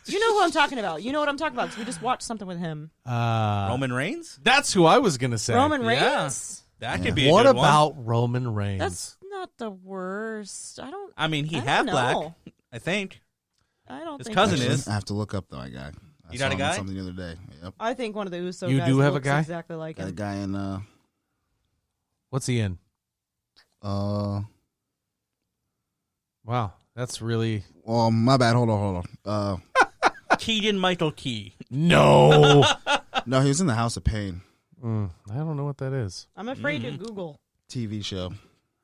You know who I'm talking about. You know what I'm talking about because we just watched something with him. Roman Reigns? That's who I was going to say. Roman Yeah. Reigns? That could be a What good one. about Roman Reigns? That's not the worst. I mean, he I don't half black, know. I think. I don't His think cousin so. is. I have to look up that guy. You saw got a him in guy? Something the other day. Yep. I think one of the Uso You guys do have a looks guy? exactly like Got a him. guy in. What's he in? Wow, that's really... Oh, my bad. Hold on. Keegan Michael Key. No! No, he was in the House of Pain I don't know what that is. I'm afraid to Google. TV show.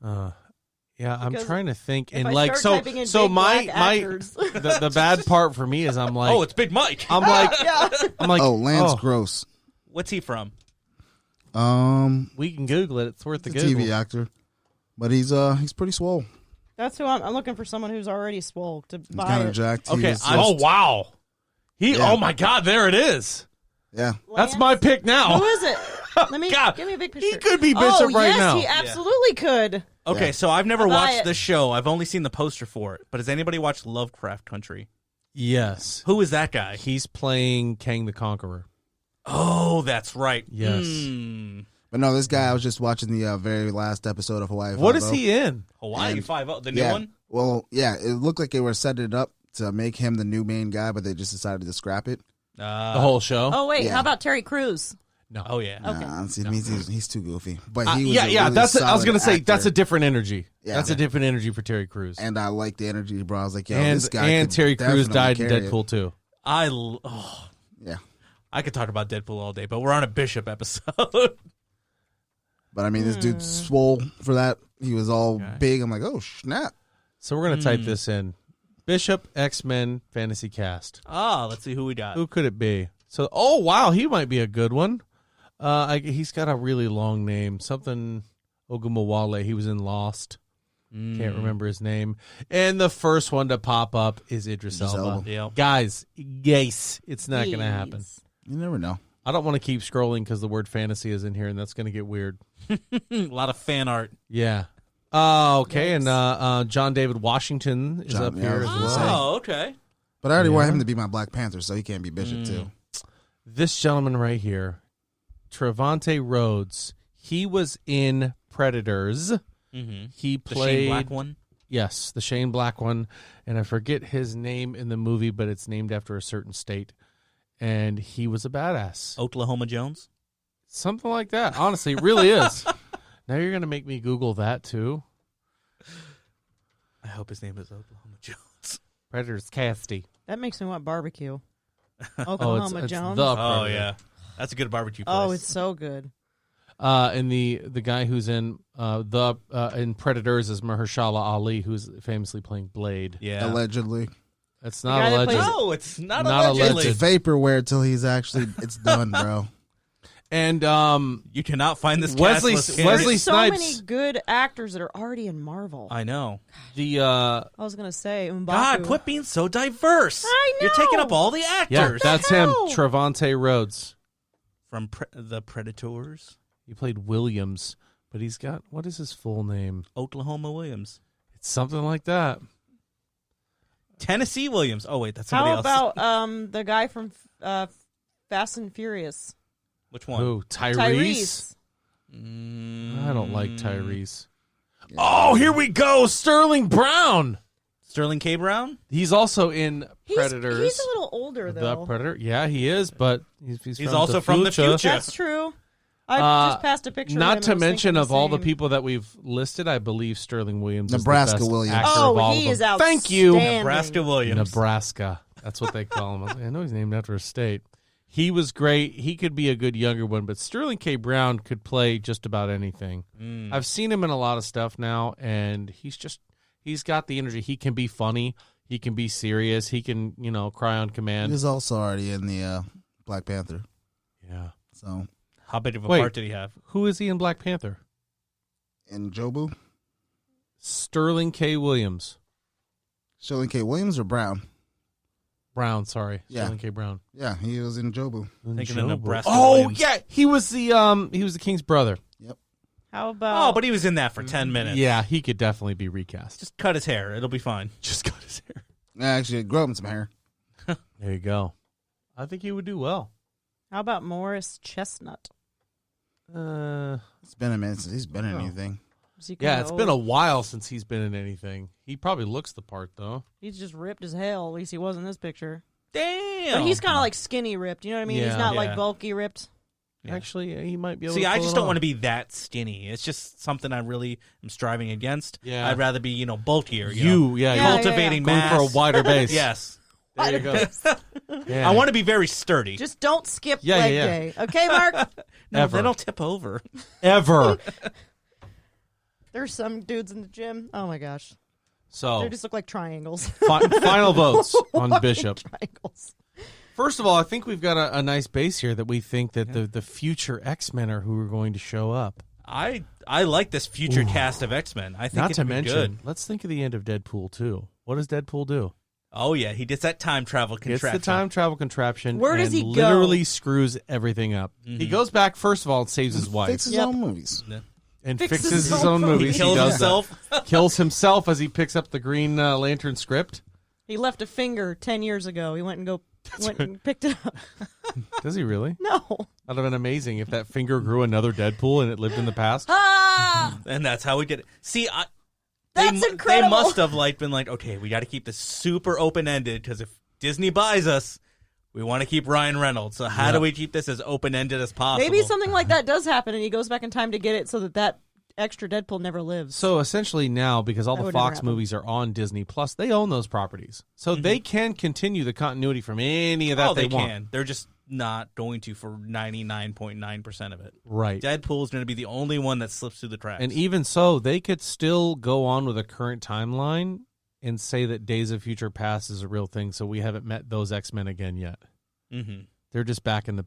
Yeah, I'm Because trying to think. If And I like, start typing in so big my black my actors- the bad part for me is I'm like, Oh, it's Big Mike. I'm like, Yeah. I'm like, Oh, Lance Gross. What's he from? we can Google it. It's worth the He's a Google. TV actor, but he's pretty swole. That's who I'm looking for. Someone who's already swole to He's buy kind of it. jacked. He Okay, was Oh just- wow, Yeah. Oh my God, there it is. yeah. That's Lance? my pick now. Who is it? Let me God, give me a big he picture. could be Bishop oh, right yes, now. he absolutely could. Okay, Yeah. so I've never I'll buy watched it. the show. I've only seen the poster for it. But has anybody watched Lovecraft Country? Yes, Who is that guy? he's playing Kang the Conqueror. Oh, that's right. Yes. But no, this guy, I was just watching the very last episode of Hawaii What Five-O. is he in? Hawaii And- 5-0, the new Yeah. one? Well, yeah, it looked like they were setting it up to make him the new main guy, but they just decided to scrap it. The whole show? Oh wait, Yeah. how about Terry Crews? no. Oh, yeah. Okay. Nah, see, he's too goofy. But he was yeah, a yeah. really That's. I was solid gonna say actor. that's a different energy. Yeah. That's a different energy for Terry Crews. And I like the energy, bro. I was like, yo, and this guy. and could Terry Crews definitely died in carry it. Deadpool too. Yeah, I could talk about Deadpool all day, but we're on a Bishop episode. but I mean, this dude swole for that. He was all big. I'm like, oh snap. So we're gonna type this in: Bishop X-Men Fantasy Cast. Let's see who we got. Who could it be? So, oh wow, he might be a good one. He's got a really long name, something Ogumawale. He was in Lost. Can't remember his name. And the first one to pop up is Idris Elba. Yep. Guys, yes, it's not going to happen. You never know. I don't want to keep scrolling because the word fantasy is in here, and that's going to get weird. A lot of fan art. Yeah. Okay, and John David Washington is up here as well. Oh, okay. But I already want him to be my Black Panther, so he can't be Bishop too. This gentleman right here, Trevante Rhodes, he was in Predators. Mm-hmm. He The played Shane Black one. Yes, the Shane Black one, and I forget his name in the movie, but it's named after a certain state. And he was a badass. Oklahoma Jones. Something like that. Honestly, it really is. Now you're going to make me Google that too. I hope his name is Oklahoma Jones. Predators Casty. That makes me want barbecue. It's Oklahoma Jones. the Oh Predator. yeah, that's a good barbecue place. Oh, it's so good. And the guy who's in in Predators is Mahershala Ali, who's famously playing Blade. yeah. Allegedly. It's The not guy that alleged. plays- No, it's not Not allegedly. It's vaporware till he's actually it's done, bro. And You cannot find this Wesley- cast list. Wesley There's so Snipes. many good actors that are already in Marvel. I know. the I was gonna say M'Baku. God, quit being so diverse. I You're taking know. up all the actors. that's him, hell? Trevante Rhodes. From the Predators. He played Williams, but he's got, what is his full name? Oklahoma Williams. It's something like that. Tennessee Williams. Oh wait, that's somebody How else. about the guy from Fast and Furious? Which one? Who? Tyrese? Tyrese. I don't like Tyrese. Oh, here we go. Sterling Brown. Sterling K. Brown. He's also in Predators. He's a little older The though. Predator. Yeah, he is, but he's also from the future. That's true. I just passed a picture. of him Not and to I was mention, thinking of all the same. people that we've listed, I believe Sterling Williams Nebraska is the best Williams. actor Oh, of all he of is them. outstanding. Thank you. Nebraska Williams. Nebraska. That's what they call him. I know he's named after a state. He was great. He could be a good younger one, but Sterling K. Brown could play just about anything. I've seen him in a lot of stuff now, and he's got the energy. He can be funny. He can be serious. He can, cry on He command. was also already in the Black Panther. Yeah. So How big of a Wait. part did he have? Who is he in Black Panther? in Jobu, Sterling K. Williams. Sterling K. Williams or Brown? Brown, sorry. Yeah. Sterling K. Brown. Yeah, he was in Jobu. Thinking of Nebraska Oh, Williams. yeah. He was the king's brother. How about? Oh, but he was in that for 10 minutes. Yeah, he could definitely be recast. Just cut his hair. It'll be fine. Just cut his hair. Actually, grow him some hair. There you go. I think he would do well. How about Morris Chestnut? It's been a minute since he's been in anything. Is he Yeah, kinda it's been a old? while since he's been in anything. He probably looks the part, though. He's just ripped as hell. At least he was in this picture. Damn. But he's kind of like skinny ripped. You know what I mean? Yeah. He's not Yeah. like bulky ripped. Yeah. Actually, he might be able See, to I pull just it don't off. want to be that skinny. It's just something I really am striving against. Yeah. I'd rather be, bulkier. Yeah, Yeah, cultivating going mass. for a wider base. Yes. There you go. Yeah. I want to be very sturdy. Just don't skip Yeah, leg yeah. day. Okay, Mark? no, Ever. they don't tip over. Ever. There's some dudes in the gym. Oh my gosh. So, They just look like triangles. final votes on Bishop. Triangles. First of all, I think we've got a nice base here that we think that the future X-Men are who are going to show up. I like this future cast of X-Men. I think Not it'd to be mention, good. let's think of the end of Deadpool 2. What does Deadpool do? Oh, yeah. He gets that time travel Gets contraption. the time travel contraption. Where does and he go? literally screws everything up. He goes back, first of all, and saves his wife. Fix his Yep. own movies. and Fixes fixes his his own own movies. He kills does himself. that. Kills himself as he picks up the Green Lantern script. He left a finger 10 years ago. He went and picked it up. Does he really? No. That'd have been amazing if that finger grew another Deadpool and it lived in the past. Ah! And that's how we did it. See, That's they incredible. must have been like, okay, we got to keep this super open-ended because if Disney buys us, we want to keep Ryan Reynolds. So how do we keep this as open-ended as possible? Maybe something like that does happen, and he goes back in time to get it so that extra Deadpool never lives. So essentially now, because all That the would never Fox happen. movies are on Disney Plus, they own those properties. So they can continue the continuity from any of that they want. can. They're just not going to for 99.9% of it. Right. Deadpool is going to be the only one that slips through the cracks. And even so, they could still go on with a current timeline and say that Days of Future Past is a real thing, so we haven't met those X-Men again yet. Mhm. They're just back in the,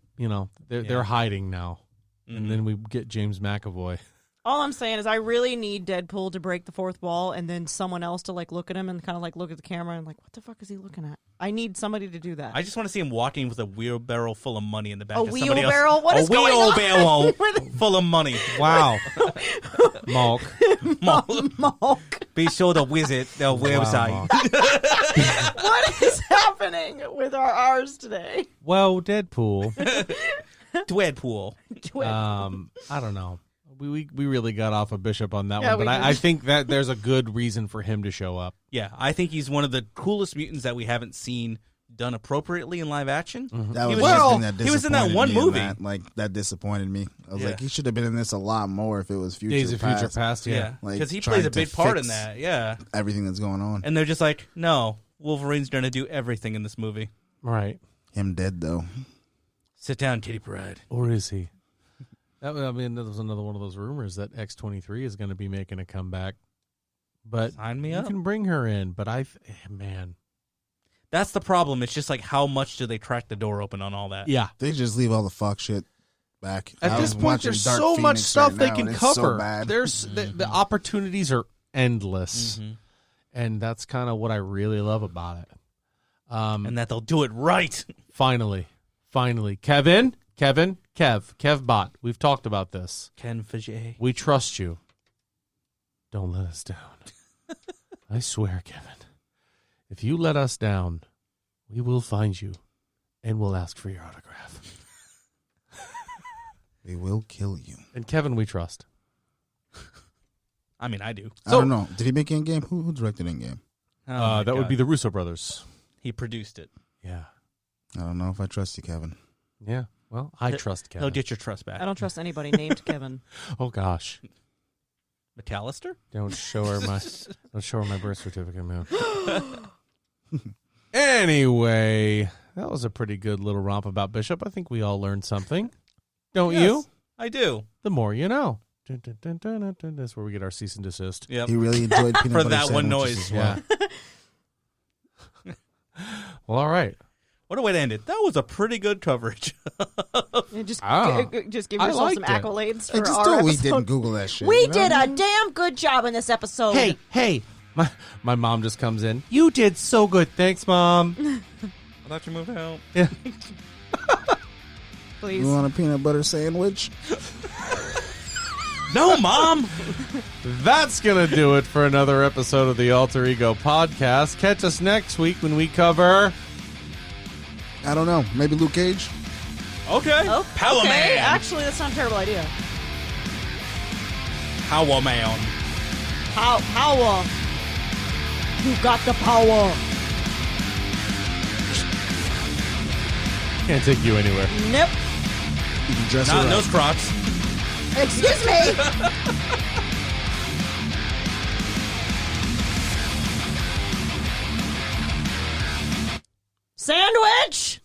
they're hiding now. And then we get James McAvoy. All I'm saying is I really need Deadpool to break the fourth wall and then someone else to look at him and kind of look at the camera and what the fuck is he looking at? I need somebody to do that. I just want to see him walking with a wheelbarrow full of money in the back. A of somebody wheelbarrow? else. What is going on? A wheelbarrow full of money. Wow. Malk. Malk. Be sure to visit the website. Malk. What is happening with our R's today? Well, Deadpool. Deadpool. I don't know. We really got off of Bishop on that Yeah, one, but we did. I think that there's a good reason for him to show up. Yeah, I think he's one of the coolest mutants that we haven't seen done appropriately in live action. That was was the just- thing that he was in that disappointed one me in movie. that disappointed me. I was Yeah. like, he should have been in this a lot more if it was Future Days of Past. Future Past, yeah. Yeah, Like, because he trying plays a to big part in fix that. Yeah, Everything that's going on. and they're just like, no, Wolverine's going to do everything in this movie. Right. Him dead, though. Sit down, Kitty Pryde. Or is he? That was another one of those rumors that X-23 is going to be making a comeback. But Sign me you up. can bring her in, but man. That's the problem. It's just how much do they crack the door open on all that? Yeah. They just leave all the fuck shit back. At I this was point, watching there's Dark so much Phoenix stuff right they now, can and it's cover. so bad. There's the opportunities are endless, and that's kind of what I really love about it. And that they'll do it right. Finally, Kev Bot. We've talked about this. Ken Fajay. We trust you. Don't let us down. I swear, Kevin. If you let us down, we will find you, and we'll ask for your autograph. They will kill you. And Kevin, we trust. I mean, I do. I don't know. Did he make Endgame? Who directed Endgame? Oh my That would God. be the Russo brothers. He produced it. Yeah. I don't know if I trust you, Kevin. Yeah. Well, I trust Kevin. He'll get your trust back. I don't trust anybody named Kevin. Oh gosh. McAllister? Don't show her my birth certificate, man. Anyway, that was a pretty good little romp about Bishop. I think we all learned something. Don't Yes, you? I do. The more you know. Dun, dun, dun, dun, dun, dun. That's where we get our cease and desist. Yep. He really enjoyed peanut For butter that one sandwiches noise. as well. Yeah. Well, all right. What a way to end it. That was a pretty good coverage. Yeah, just Ah. just give I yourself some liked it. accolades I for just our thought we episode. didn't Google that shit. We you know? did a damn good job in this episode. Hey. My mom just comes in. You did so good. Thanks, Mom. I thought you moved out. Yeah. please. You want a peanut butter sandwich? No, Mom! That's going to do it for another episode of the Alter Ego Podcast. Catch us next week when we cover... I don't know. Maybe Luke Cage? Okay. Oh, Power okay. Man. Actually, that's not a terrible idea. Power Man. Power. You got the power. Can't take you anywhere. Nope. You can dress Not her in up. those Crocs. Excuse me. Sandwich.